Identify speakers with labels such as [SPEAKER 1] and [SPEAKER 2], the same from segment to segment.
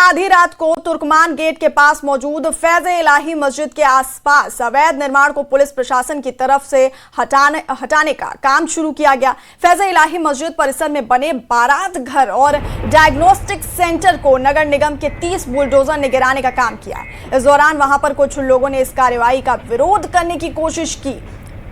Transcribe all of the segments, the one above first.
[SPEAKER 1] आधी रात को तुर्कमान गेट के पास मौजूद फैज़-ए-इलाही मस्जिद के आसपास अवैध निर्माण को पुलिस प्रशासन की तरफ से हटाने का काम शुरू किया गया। फैज़-ए-इलाही मस्जिद परिसर में बने बारात घर और डायग्नोस्टिक सेंटर को नगर निगम के 30 बुलडोजर ने गिराने का काम किया। इस दौरान वहां पर कुछ लोगों ने इस कार्रवाई का विरोध करने की कोशिश की।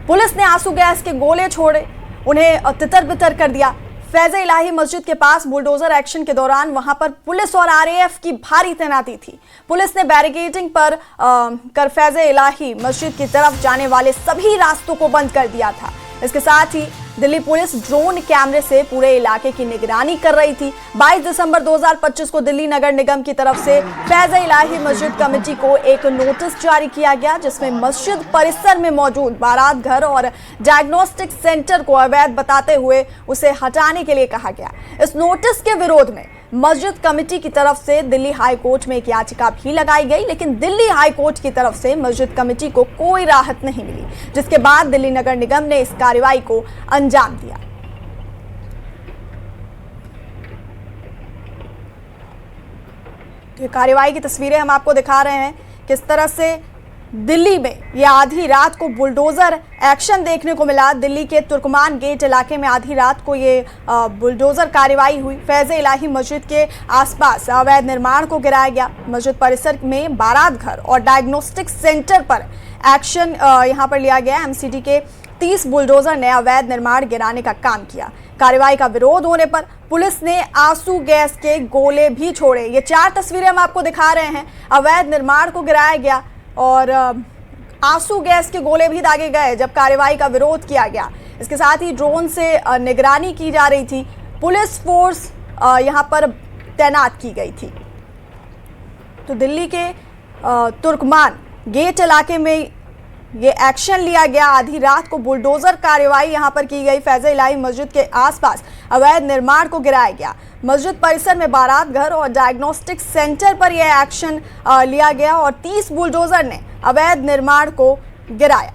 [SPEAKER 1] पुलिस ने आंसू गैस के गोले छोड़े, उन्हें तितर-बितर कर दिया। फैज़-ए-इलाही मस्जिद के पास बुलडोजर एक्शन के दौरान वहां पर पुलिस और आरएएफ की भारी तैनाती थी। पुलिस ने बैरिकेडिंग कर फैज़-ए-इलाही मस्जिद की तरफ जाने वाले सभी रास्तों को बंद कर दिया था। इसके साथ ही दिल्ली पुलिस ड्रोन कैमरे से पूरे इलाके की निगरानी कर रही थी। 22 दिसंबर 2025 को दिल्ली नगर निगम की तरफ से फैज़-ए-इलाही मस्जिद कमेटी को एक नोटिस जारी किया गया, जिसमें मस्जिद परिसर में मौजूद बारात घर और डायग्नोस्टिक सेंटर को अवैध बताते हुए उसे हटाने के लिए कहा गया। इस नोटिस के विरोध में मस्जिद कमेटी की तरफ से दिल्ली हाई कोर्ट में एक याचिका भी लगाई गई, लेकिन दिल्ली हाई कोर्ट की तरफ से मस्जिद कमेटी को कोई राहत नहीं मिली, जिसके बाद दिल्ली नगर निगम ने इस कार्रवाई को अंजाम दिया। ये कार्रवाई की तस्वीरें हम आपको दिखा रहे हैं, किस तरह से दिल्ली में ये आधी रात को बुलडोजर एक्शन देखने को मिला। दिल्ली के तुर्कमान गेट इलाके में आधी रात को ये बुलडोजर कार्रवाई हुई। फैज़-ए-इलाही मस्जिद के आसपास अवैध निर्माण को गिराया गया। मस्जिद परिसर में बारात घर और डायग्नोस्टिक सेंटर पर एक्शन यहाँ पर लिया गया। एमसीडी के 30 बुलडोजर ने अवैध निर्माण गिराने का काम किया। कार्रवाई का विरोध होने पर पुलिस ने आंसू गैस के गोले भी छोड़े। ये 4 तस्वीरें हम आपको दिखा रहे हैं। अवैध निर्माण को गिराया गया और आंसू गैस के गोले भी दागे गए जब कार्रवाई का विरोध किया गया। इसके साथ ही ड्रोन से निगरानी की जा रही थी। पुलिस फोर्स यहां पर तैनात की गई थी। तो दिल्ली के तुर्कमान गेट इलाके में ये एक्शन लिया गया। आधी रात को बुलडोजर कार्रवाई यहां पर की गई। फैज़-ए-इलाही मस्जिद के आसपास अवैध निर्माण को गिराया गया। मस्जिद परिसर में बारात घर और डायग्नोस्टिक सेंटर पर यह एक्शन लिया गया और 30 बुलडोजर ने अवैध निर्माण को गिराया।